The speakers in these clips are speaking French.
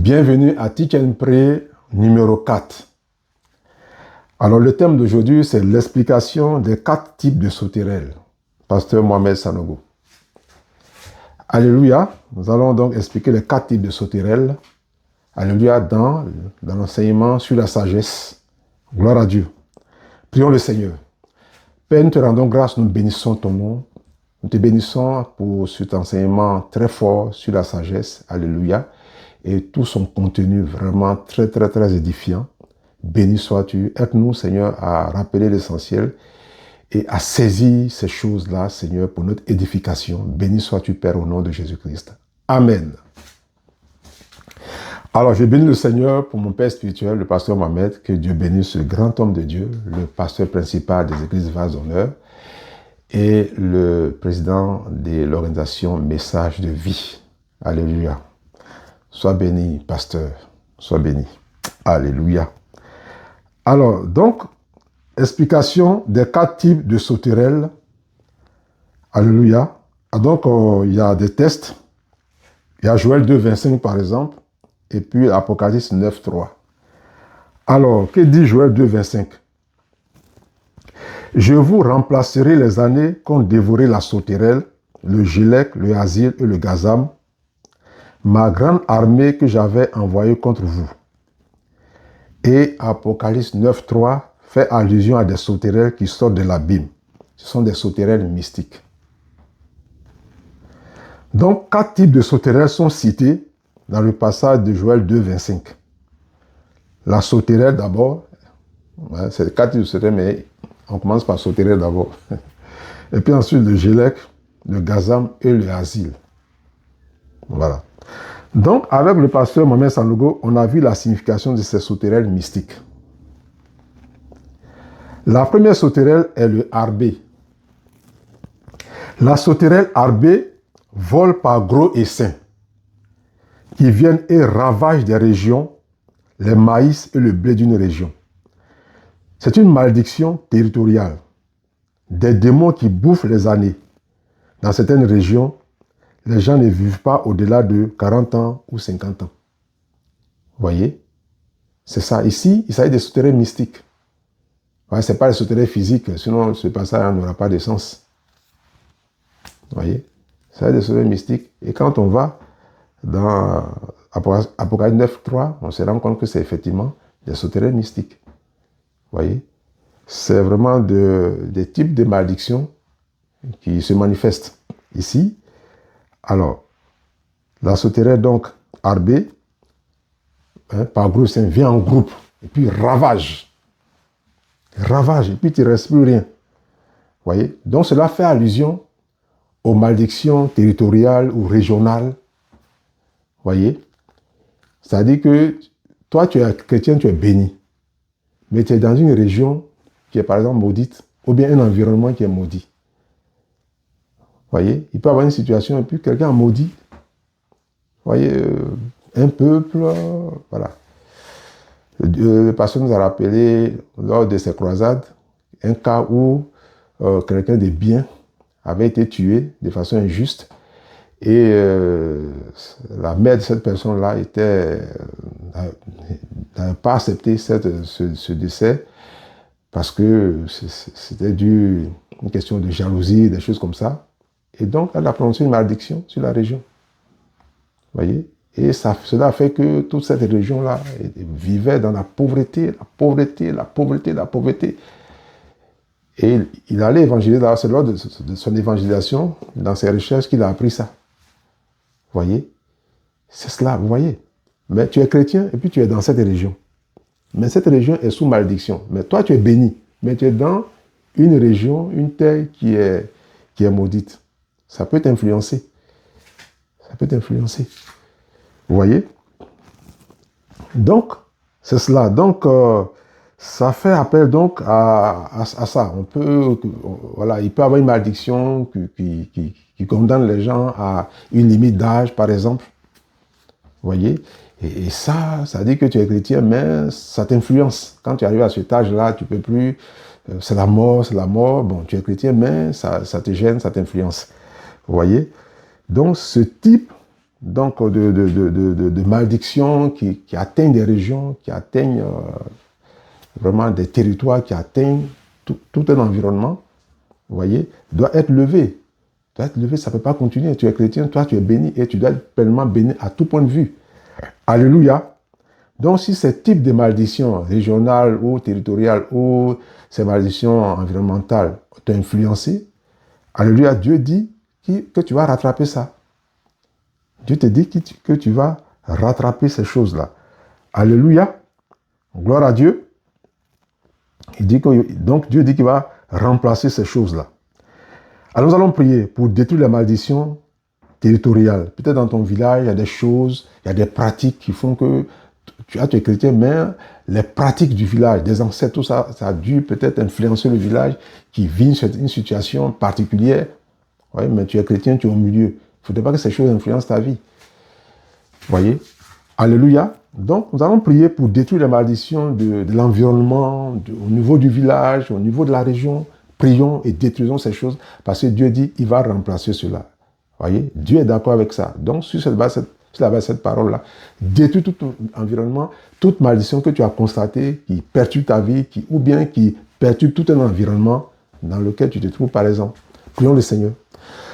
Bienvenue à Teach and Pray numéro 4. Alors le thème d'aujourd'hui, c'est l'explication des 4 types de sauterelles. Pasteur Mohamed Sanogo. Alléluia. Nous allons donc expliquer les 4 types de sauterelles. Alléluia, dans l'enseignement sur la sagesse. Gloire à Dieu. Prions le Seigneur. Père, nous te rendons grâce, nous bénissons ton nom. Nous te bénissons pour cet enseignement très fort sur la sagesse. Alléluia. Et tout son contenu vraiment très édifiant. Béni sois-tu. Aide-nous, Seigneur, à rappeler l'essentiel et à saisir ces choses-là, Seigneur, pour notre édification. Béni sois-tu, Père, au nom de Jésus-Christ. Amen. Alors, je bénis le Seigneur pour mon Père spirituel, le pasteur Mohamed. Que Dieu bénisse ce grand homme de Dieu, le pasteur principal des églises Vase d'honneur et le président de l'organisation Message de vie. Alléluia. Sois béni, pasteur. Sois béni. Alléluia. Alors, donc, explication des 4 types de sauterelles. Alléluia. Donc, il y a des tests. Il y a Joël 2, 25 par exemple. Et puis Apocalypse 9, 3. Alors, que dit Joël 2, 25? Je vous remplacerai les années qu'ont dévoré la sauterelle, le gilec, le asile et le gazam, ma grande armée que j'avais envoyée contre vous. Et Apocalypse 9, 3 fait allusion à des sauterelles qui sortent de l'abîme. Ce sont des sauterelles mystiques. Donc, 4 types de sauterelles sont cités dans le passage de Joël 2, 25. La sauterelle d'abord, c'est 4 types de sauterelles, mais on commence par sauterelle d'abord. Et puis ensuite le gilec, le gazam et le asile. Voilà. Donc, avec le pasteur Mohamed Sanogo, on a vu la signification de ces sauterelles mystiques. La première sauterelle est le harbé. La sauterelle harbé vole par gros essaims qui viennent et ravagent des régions, les maïs et le blé d'une région. C'est une malédiction territoriale. Des démons qui bouffent les années. Dans certaines régions, les gens ne vivent pas au-delà de 40 ans ou 50 ans. Vous voyez? C'est ça. Ici, il s'agit des sauterelles mystiques. Ce n'est pas les sauterelles physiques, sinon ce passage n'aura pas de sens. Vous voyez? C'est des sauterelles mystiques. Et quand on va dans Apocalypse 9, 3, on se rend compte que c'est effectivement des sauterelles mystiques. Vous voyez? C'est vraiment des types de malédictions qui se manifestent ici. Alors, la sauterelle donc harbée, par groupe, vient en groupe et puis ravage. Ravage et puis il ne reste plus rien. Vous voyez? Donc cela fait allusion aux malédictions territoriales ou régionales. Vous voyez? C'est-à-dire que toi, tu es chrétien, tu es béni. Mais tu es dans une région qui est par exemple maudite, ou bien un environnement qui est maudit. Vous voyez? Il peut y avoir une situation et puis quelqu'un maudit. Vous voyez? Un peuple, voilà. Le pasteur nous a rappelé, lors de ces croisades, un cas où quelqu'un de bien avait été tué de façon injuste et la mère de cette personne-là n'avait pas accepté ce décès parce que c'était dû à une question de jalousie, des choses comme ça. Et donc, elle a prononcé une malédiction sur la région. Vous voyez? Et cela a fait que toute cette région-là vivait dans la pauvreté. Et il allait évangéliser, c'est lors de son évangélisation, dans ses recherches, qu'il a appris ça. Vous voyez? C'est cela, vous voyez? Mais tu es chrétien et puis tu es dans cette région. Mais cette région est sous malédiction. Mais toi, tu es béni. Mais tu es dans une région, une terre qui est maudite. Ça peut t'influencer. Ça peut t'influencer. Vous voyez? Donc, c'est cela. Donc, ça fait appel donc à ça. On peut, voilà, il peut y avoir une malédiction qui condamne les gens à une limite d'âge, par exemple. Vous voyez? Et ça dit que tu es chrétien, mais ça t'influence. Quand tu arrives à cet âge-là, tu ne peux plus. C'est la mort. Bon, tu es chrétien, mais ça te gêne, ça t'influence. Vous voyez? Donc, ce type donc de malédictions qui atteignent des régions, qui atteignent vraiment des territoires, qui atteignent tout un environnement, vous voyez, doit être levé. Doit être levé, ça ne peut pas continuer. Tu es chrétien, toi tu es béni et tu dois être pleinement béni à tout point de vue. Alléluia. Donc si ces types de malédictions régionales ou territoriales ou ces malédictions environnementales t'ont influencé, alléluia, Dieu dit que tu vas rattraper ça. Dieu te dit que tu vas rattraper ces choses-là. Alléluia. Gloire à Dieu. Donc Dieu dit qu'il va remplacer ces choses-là. Alors nous allons prier pour détruire la malédiction territoriale. Peut-être dans ton village, il y a des choses, il y a des pratiques qui font que tu es chrétien, mais les pratiques du village, des ancêtres, tout ça, ça a dû peut-être influencer le village qui vit une situation particulière. Oui, mais tu es chrétien, tu es au milieu. Il ne faudrait pas que ces choses influencent ta vie. Vous voyez? Alléluia. Donc, nous allons prier pour détruire la malédiction de l'environnement, au niveau du village, au niveau de la région. Prions et détruisons ces choses parce que Dieu dit qu'il va remplacer cela. Vous voyez? Dieu est d'accord avec ça. Donc, sur la base de cette parole-là, détruis tout environnement, toute malédiction que tu as constatée qui perturbe ta vie, ou bien qui perturbe tout un environnement dans lequel tu te trouves, par exemple. Prions le Seigneur.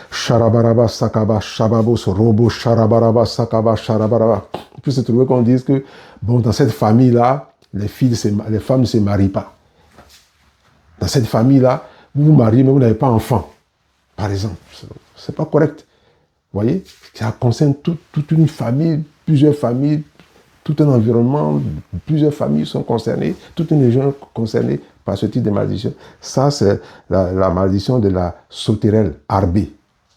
Sharabaraba, sakaba, shababos, robo, sharabaraba, sakaba, sharabaraba. Il peut se trouver qu'on dise que, bon, dans cette famille-là, les femmes ne se marient pas. Dans cette famille-là, vous vous mariez, mais vous n'avez pas enfant. Par exemple. C'est pas correct. Vous voyez? Ça concerne toute une famille, plusieurs familles, tout un environnement, plusieurs familles sont concernées, toute une région concernée par ce type de malédiction. Ça, c'est la malédiction de la sauterelle arbée,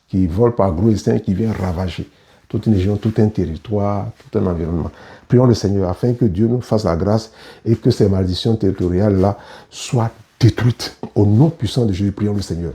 qui vole par gros instinct, qui vient ravager toute une région, tout un territoire, tout un environnement. Prions le Seigneur afin que Dieu nous fasse la grâce et que ces malédictions territoriales-là soient détruites. Au nom puissant de Jésus, prions le Seigneur.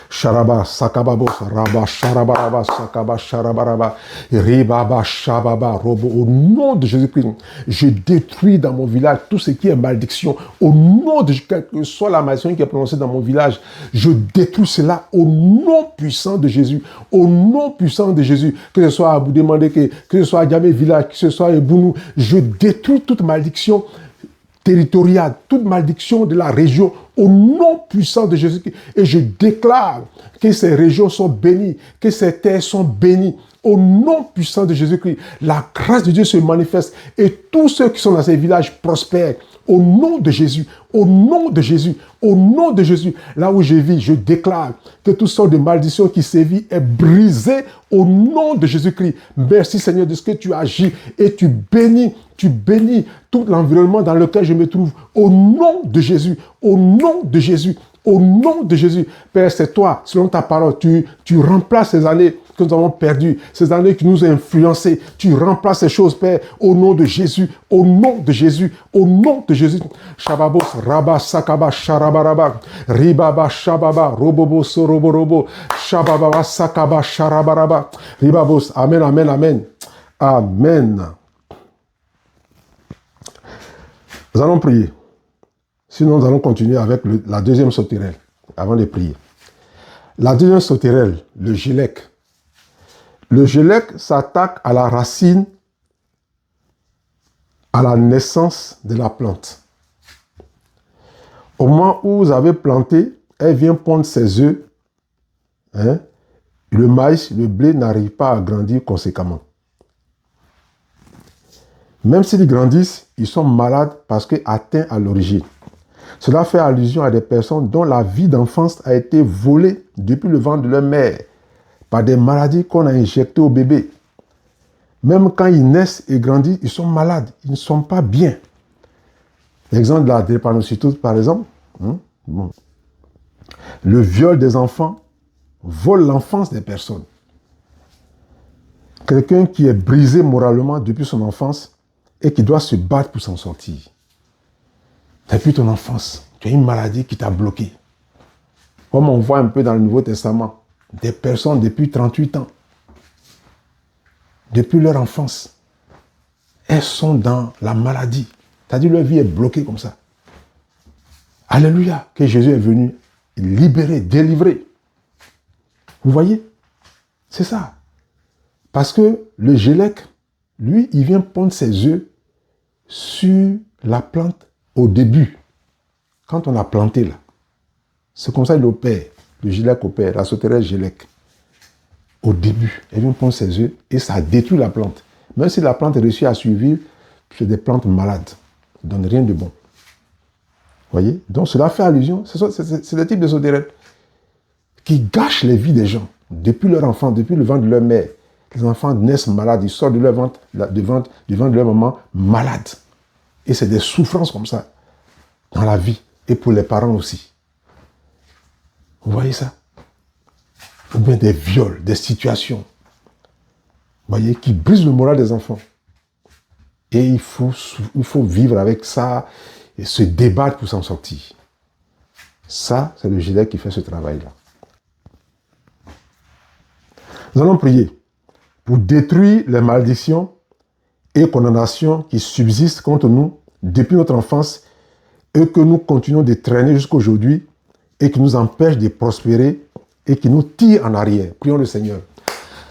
Sharaba, sakababo, raba, sharabaraba, sakaba, sharabaraba, ribaba, shababa, robo. Au nom de Jésus-Christ, je détruis dans mon village tout ce qui est malédiction. Au nom de Jésus, quelle que soit la malédiction qui est prononcée dans mon village, je détruis cela au nom puissant de Jésus. Au nom puissant de Jésus. Que ce soit à vous demander, que ce soit à Djamé Village, que ce soit à Ebounou, je détruis toute malédiction territoriale, toute malédiction de la région, au nom puissant de Jésus. Et je déclare que ces régions sont bénies, que ces terres sont bénies. Au nom puissant de Jésus-Christ, la grâce de Dieu se manifeste et tous ceux qui sont dans ces villages prospèrent. Au nom de Jésus, au nom de Jésus, au nom de Jésus, là où je vis, je déclare que toute sorte de malédiction qui sévit est brisée au nom de Jésus-Christ. Merci Seigneur de ce que tu agis et tu bénis tout l'environnement dans lequel je me trouve. Au nom de Jésus, au nom de Jésus, au nom de Jésus. Père, c'est toi, selon ta parole, tu remplaces ces années que nous avons perdues, ces années qui nous ont influencés. Tu remplaces ces choses, Père, au nom de Jésus, au nom de Jésus, au nom de Jésus. Shababos, Rabba, Sakaba, Sharabaraba, Ribaba, Shababa, Robobo, Soroborobo, Shababa, Sakaba, Sharabaraba, Ribabos. Amen, amen, amen. Amen. Nous allons prier. Sinon, nous allons continuer avec la deuxième sauterelle, avant de prier. La deuxième sauterelle, le gélec. Le gélec s'attaque à la racine, à la naissance de la plante. Au moment où vous avez planté, elle vient pondre ses œufs. Le maïs, le blé n'arrive pas à grandir conséquemment. Même s'ils grandissent, ils sont malades parce qu'atteints à l'origine. Cela fait allusion à des personnes dont la vie d'enfance a été volée depuis le ventre de leur mère par des maladies qu'on a injectées au bébé. Même quand ils naissent et grandissent, ils sont malades, ils ne sont pas bien. L'exemple de la drépanocytose, par exemple. Bon. Le viol des enfants vole l'enfance des personnes. Quelqu'un qui est brisé moralement depuis son enfance et qui doit se battre pour s'en sortir. Depuis ton enfance, tu as une maladie qui t'a bloqué. Comme on voit un peu dans le Nouveau Testament, des personnes depuis 38 ans, depuis leur enfance, elles sont dans la maladie. C'est-à-dire leur vie est bloquée comme ça. Alléluia, que Jésus est venu libérer, délivrer. Vous voyez? C'est ça. Parce que le gélec, lui, il vient pondre ses œufs sur la plante au début. Quand on l'a planté là. C'est comme ça qu'il opère. Le gélec opère, la sauterelle gélec. Au début, elle vient pondre ses œufs et ça détruit la plante. Même si la plante réussit à survivre, c'est des plantes malades. Ça ne donne rien de bon. Vous voyez? Donc cela fait allusion, c'est le type de sauterelle qui gâche les vies des gens. Depuis leur enfant, depuis le ventre de leur mère. Les enfants naissent malades, ils sortent de leur ventre, du ventre de leur maman malades. Et c'est des souffrances comme ça dans la vie et pour les parents aussi. Vous voyez ça? Ou bien des viols, des situations, vous voyez, qui brisent le moral des enfants. Et il faut vivre avec ça et se débattre pour s'en sortir. Ça, c'est le gilet qui fait ce travail-là. Nous allons prier pour détruire les malédictions et condamnations qui subsistent contre nous depuis notre enfance et que nous continuons de traîner jusqu'à aujourd'hui et qui nous empêchent de prospérer et qui nous tirent en arrière. Prions le Seigneur.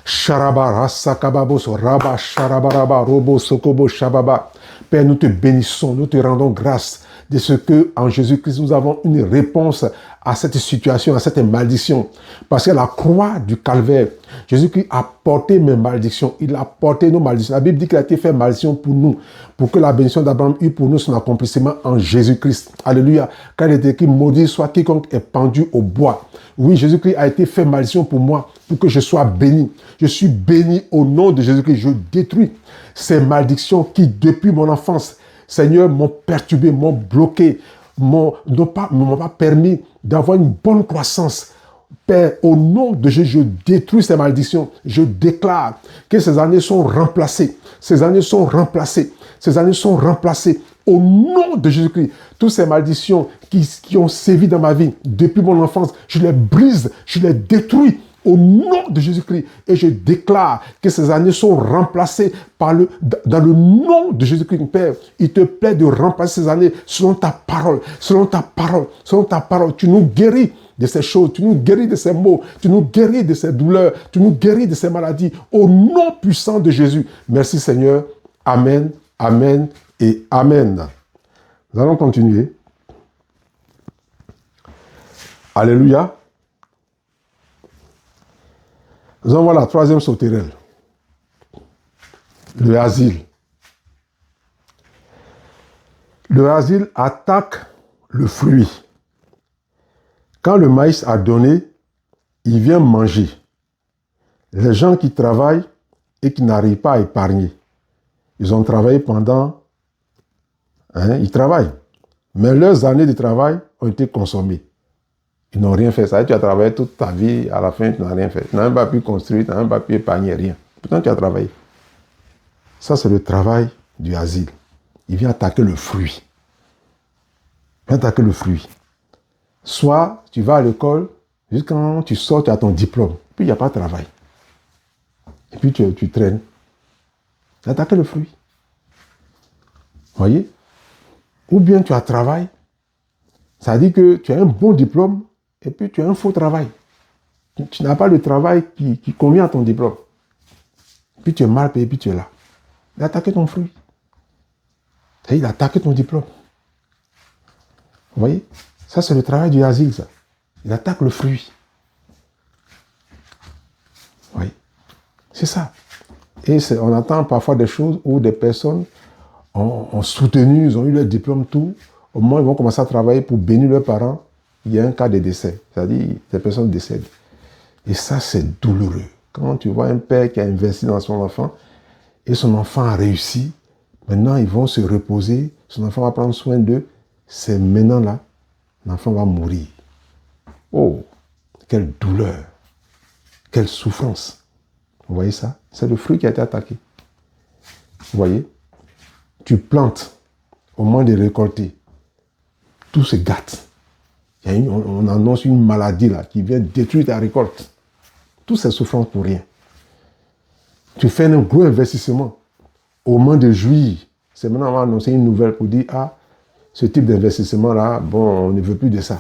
Sharabara, sakababo, raba, sharabaraba, robo, sokobo, shababa. Père, nous te bénissons, nous te rendons grâce de ce que, en Jésus-Christ, nous avons une réponse à cette situation, à cette malédiction. Parce qu'à la croix du calvaire, Jésus-Christ a porté mes malédictions, il a porté nos malédictions. La Bible dit qu'il a été fait malédiction pour nous, pour que la bénédiction d'Abraham eût pour nous son accomplissement en Jésus-Christ. Alléluia. Car il est écrit, maudit soit quiconque est pendu au bois. Oui, Jésus-Christ a été fait malédiction pour moi, pour que je sois béni. Je suis béni au nom de Jésus-Christ. Je détruis ces malédictions qui, depuis mon enfance, Seigneur, m'ont perturbé, m'ont bloqué, m'ont pas permis d'avoir une bonne croissance. Père, au nom de Jésus, je détruis ces malédictions. Je déclare que ces années sont remplacées. Ces années sont remplacées. Ces années sont remplacées. Au nom de Jésus-Christ, toutes ces malédictions qui ont sévi dans ma vie depuis mon enfance, je les brise, je les détruis. Au nom de Jésus-Christ. Et je déclare que ces années sont remplacées dans le nom de Jésus-Christ. Père, il te plaît de remplacer ces années selon ta parole, selon ta parole, selon ta parole. Tu nous guéris de ces choses, tu nous guéris de ces maux, tu nous guéris de ces douleurs, tu nous guéris de ces maladies. Au nom puissant de Jésus. Merci Seigneur. Amen, amen et amen. Nous allons continuer. Alléluia. Nous allons voir la troisième sauterelle. Le asile. Le asile attaque le fruit. Quand le maïs a donné, il vient manger. Les gens qui travaillent et qui n'arrivent pas à épargner. Ils ont travaillé pendant... ils travaillent. Mais leurs années de travail ont été consommées. Ils n'ont rien fait. Ça, tu as travaillé toute ta vie, à la fin, tu n'as rien fait. Tu n'as même pas pu construire, tu n'as même pas pu épargner, rien. Pourtant, tu as travaillé. Ça, c'est le travail du asile. Il vient attaquer le fruit. Il vient attaquer le fruit. Soit tu vas à l'école, jusqu'à quand tu sors, tu as ton diplôme. Puis, il n'y a pas de travail. Et puis, tu traînes. Il attaque le fruit. Vous voyez? Ou bien tu as travail. Ça dit que tu as un bon diplôme, et puis tu as un faux travail. Tu n'as pas le travail qui convient à ton diplôme. Puis tu es mal payé, puis tu es là. Il a attaqué ton fruit. Il a attaqué ton diplôme. Vous voyez? Ça, c'est le travail du asile, ça. Il attaque le fruit. Vous voyez? C'est ça. Et on entend parfois des choses où des personnes ont soutenu, ils ont eu leur diplôme, tout. Au moment où ils vont commencer à travailler pour bénir leurs parents, il y a un cas de décès. C'est-à-dire, ces personnes décèdent. Et ça, c'est douloureux. Quand tu vois un père qui a investi dans son enfant, et son enfant a réussi, maintenant, ils vont se reposer, son enfant va prendre soin d'eux, c'est maintenant là, l'enfant va mourir. Oh, quelle douleur, quelle souffrance. Vous voyez ça? C'est le fruit qui a été attaqué. Vous voyez? Tu plantes, au moment de récolter, tout se gâte. On annonce une maladie là qui vient détruire ta récolte. Toutes ces souffrances pour rien. Tu fais un gros investissement. Au moment de jouir, c'est maintenant on va annoncer une nouvelle pour dire, ah, ce type d'investissement là, bon, on ne veut plus de ça.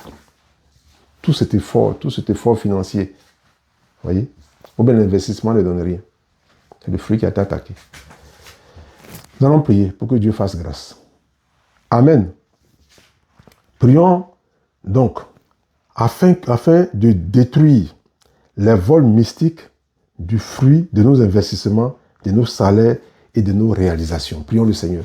Tout cet effort financier, vous voyez, ou bien l'investissement ne donne rien. C'est le fruit qui a été attaqué. Nous allons prier pour que Dieu fasse grâce. Amen. Prions donc afin de détruire les vols mystiques du fruit de nos investissements, de nos salaires et de nos réalisations. Prions le Seigneur.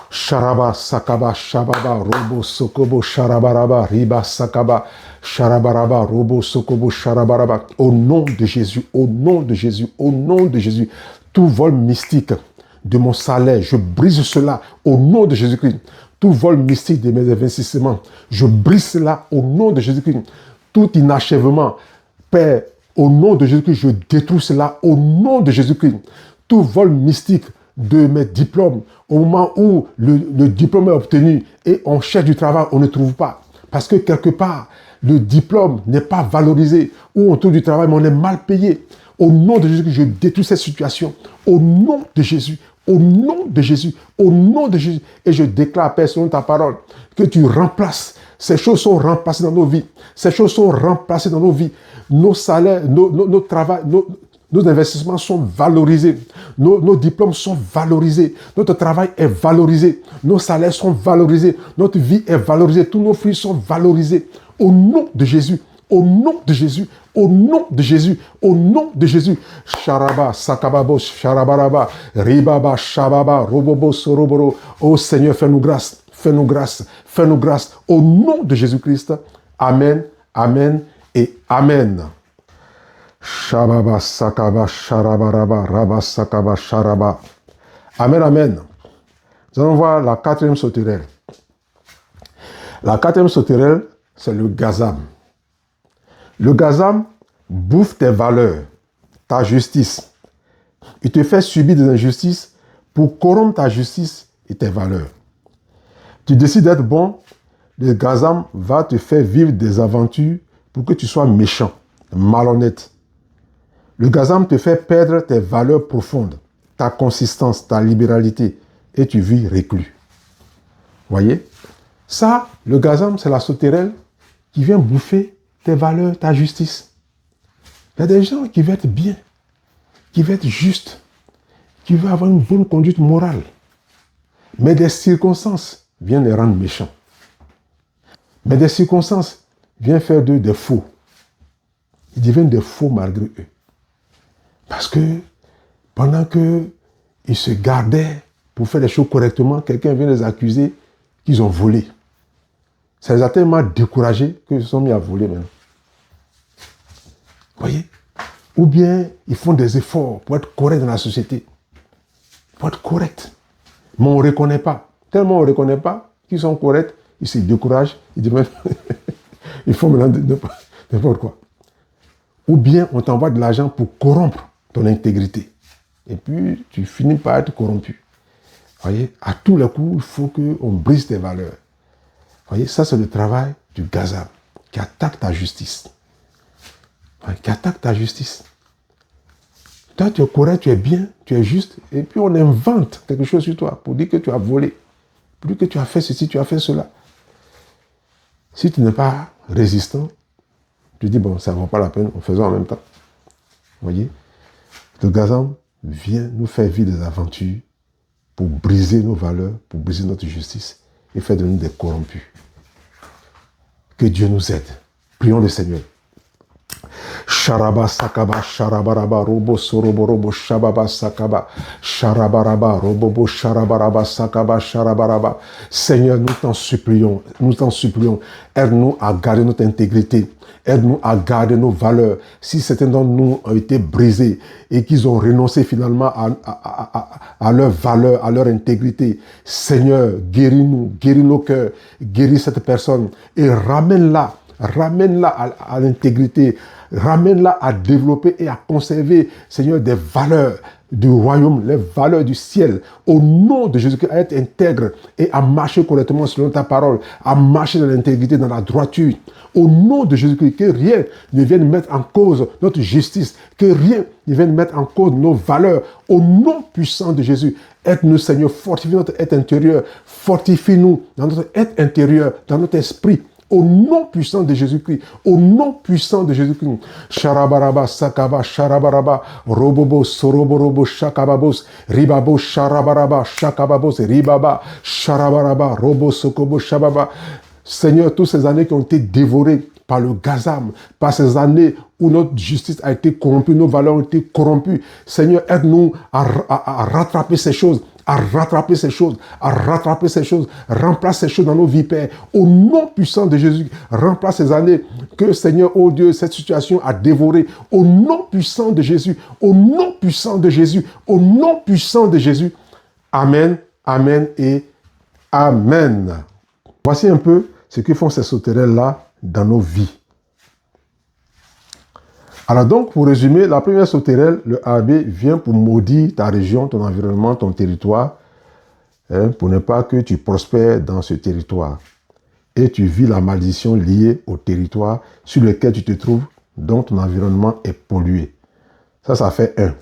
Sharaba, Sakaba, Shababa, Robo, Sokobo, Sharabaraba, Riba, Sakaba, Sharabaraba, Robo, Sokobo, Sharabaraba. Au nom de Jésus, au nom de Jésus, au nom de Jésus, tout vol mystique de mon salaire, je brise cela au nom de Jésus-Christ. Tout vol mystique de mes investissements, je brise cela au nom de Jésus-Christ. Tout inachèvement, Père, au nom de Jésus-Christ, je détruis cela au nom de Jésus-Christ. Tout vol mystique de mes diplômes, au moment où le diplôme est obtenu et on cherche du travail, on ne trouve pas. Parce que quelque part, le diplôme n'est pas valorisé, ou on trouve du travail, mais on est mal payé. Au nom de Jésus, je détruis cette situation. Au nom de Jésus, au nom de Jésus, au nom de Jésus. Et je déclare, Père, selon ta parole, que tu remplaces. Ces choses sont remplacées dans nos vies. Ces choses sont remplacées dans nos vies. Nos salaires, nos travail, nos investissements sont valorisés. Nos diplômes sont valorisés. Notre travail est valorisé. Nos salaires sont valorisés. Notre vie est valorisée. Tous nos fruits sont valorisés. Au nom de Jésus. Au nom de Jésus. Au nom de Jésus. Au nom de Jésus. Sharaba, Sakababo, Sharabaraba, Ribaba, Shababa, Robobo, Soroboro. Oh Seigneur, fais-nous grâce. Fais-nous grâce. Fais-nous grâce. Au nom de Jésus-Christ. Amen. Amen et Amen. Shababa, Sakaba, Sharabaraba, Rabba, Sakaba, Sharaba. Amen, Amen. Nous allons voir la quatrième sauterelle. La quatrième sauterelle, c'est le gazam. Le gazam bouffe tes valeurs, ta justice. Il te fait subir des injustices pour corrompre ta justice et tes valeurs. Tu décides d'être bon, le gazam va te faire vivre des aventures pour que tu sois méchant, malhonnête. Le gazam te fait perdre tes valeurs profondes, ta consistance, ta libéralité, et tu vis reclus. Voyez? Ça, le gazam, c'est la sauterelle qui vient bouffer tes valeurs, ta justice. Il y a des gens qui veulent être bien, qui veulent être justes, qui veulent avoir une bonne conduite morale. Mais des circonstances viennent les rendre méchants. Mais des circonstances viennent faire d'eux des faux. Ils deviennent des faux malgré eux. Parce que pendant qu'ils se gardaient pour faire les choses correctement, quelqu'un vient les accuser qu'ils ont volé. Ça les a tellement découragés qu'ils se sont mis à voler maintenant. Voyez? Ou bien ils font des efforts pour être corrects dans la société. Pour être corrects. Mais on ne reconnaît pas. Tellement on ne reconnaît pas qu'ils sont corrects, ils se découragent, ils deviennent ils font maintenant n'importe quoi. Ou bien on t'envoie de l'argent pour corrompre ton intégrité. Et puis tu finis par être corrompu. Voyez, à tous les coups, il faut qu'on brise tes valeurs. Voyez, ça c'est le travail du gazam qui attaque ta justice. Voyez, qui attaque ta justice. Toi, tu es correct, tu es bien, tu es juste, et puis on invente quelque chose sur toi pour dire que tu as volé, pour dire que tu as fait ceci, tu as fait cela. Si tu n'es pas résistant, tu dis, bon, ça ne vaut pas la peine, on faisait en même temps. Voyez, le gazam vient nous faire vivre des aventures pour briser nos valeurs, pour briser notre justice et faire de nous des corrompus. Que Dieu nous aide. Prions le Seigneur. Sharaba sakaba sharabaraba robo sorobo robo shababa sakaba sharabaraba robobo sharabaraba sakaba sharabaraba. Seigneur, nous t'en supplions, aide-nous à garder notre intégrité, aide-nous à garder nos valeurs. Si certains d'entre nous ont été brisés et qu'ils ont renoncé finalement à leurs valeurs, à leur intégrité, Seigneur, guéris-nous, guéris nos cœurs, guéris cette personne et ramène-la à l'intégrité, ramène-la à développer et à conserver, Seigneur, des valeurs du royaume, les valeurs du ciel, au nom de Jésus-Christ, à être intègre et à marcher correctement selon ta parole, à marcher dans l'intégrité, dans la droiture, au nom de Jésus-Christ, que rien ne vienne mettre en cause notre justice, que rien ne vienne mettre en cause nos valeurs, au nom puissant de Jésus. Aide-nous, Seigneur, fortifie notre être intérieur, fortifie-nous dans notre être intérieur, dans notre esprit, Au nom puissant de Jésus-Christ. Au nom puissant de Jésus-Christ. Sharabaraba, sakaba, sharabaraba, robobo, soroborobo, shakababos, ribabo, sharabaraba, shakababos, ribaba, sharabaraba, robo, sokobo, shababa. Seigneur, toutes ces années qui ont été dévorées par le gazam, par ces années où notre justice a été corrompue, nos valeurs ont été corrompues. Seigneur, aide-nous à rattraper ces choses, à rattraper ces choses, à rattraper ces choses. Remplace ces choses dans nos vies, Père. Au nom puissant de Jésus, remplace ces années que, Seigneur, oh Dieu, cette situation a dévoré. Au nom puissant de Jésus, au nom puissant de Jésus, au nom puissant de Jésus. Amen, amen et amen. Voici un peu ce que font ces sauterelles-là dans nos vies. Alors donc, pour résumer, la première sauterelle, le AB, vient pour maudire ta région, ton environnement, ton territoire, pour ne pas que tu prospères dans ce territoire. Et tu vis la malédiction liée au territoire sur lequel tu te trouves, dont ton environnement est pollué. Ça fait un.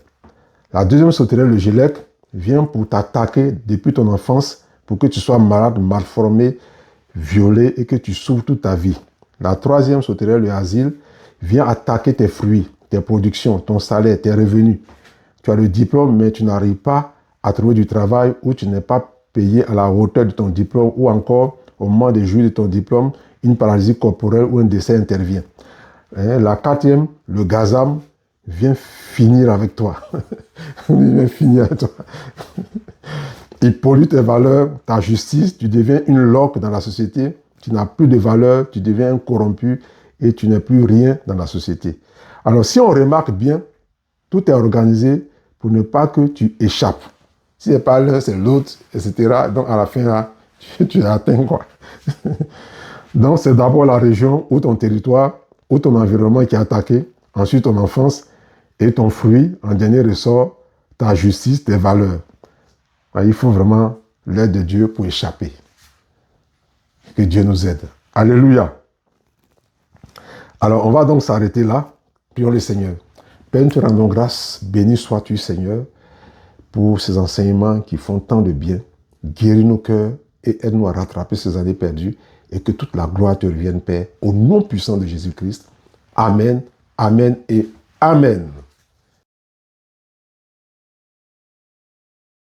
La deuxième sauterelle, le gélec, vient pour t'attaquer depuis ton enfance, pour que tu sois malade, malformé, violé et que tu souffres toute ta vie. La troisième sauterelle, le asile, vient attaquer tes fruits, tes productions, ton salaire, tes revenus. Tu as le diplôme, mais tu n'arrives pas à trouver du travail ou tu n'es pas payé à la hauteur de ton diplôme ou encore, au moment de jouir de ton diplôme, une paralysie corporelle ou un décès intervient. La quatrième, le gazam, vient finir avec toi. Il vient finir avec toi. Il pollue tes valeurs, ta justice, tu deviens une loque dans la société, tu n'as plus de valeur, tu deviens un corrompu et tu n'es plus rien dans la société. Alors si on remarque bien, tout est organisé pour ne pas que tu échappes. Si ce n'est pas l'un, c'est l'autre, etc. Donc à la fin, là, tu atteins quoi. Donc c'est d'abord la région ou ton territoire ou ton environnement qui est attaqué, ensuite ton enfance et ton fruit, en dernier ressort, ta justice, tes valeurs. Il faut vraiment l'aide de Dieu pour échapper. Que Dieu nous aide. Alléluia. Alors, on va donc s'arrêter là. Prions le Seigneur. Père, nous te rendons grâce. Béni sois-tu, Seigneur, pour ces enseignements qui font tant de bien. Guéris nos cœurs et aide-nous à rattraper ces années perdues et que toute la gloire te revienne, Père, au nom puissant de Jésus-Christ. Amen, amen et amen.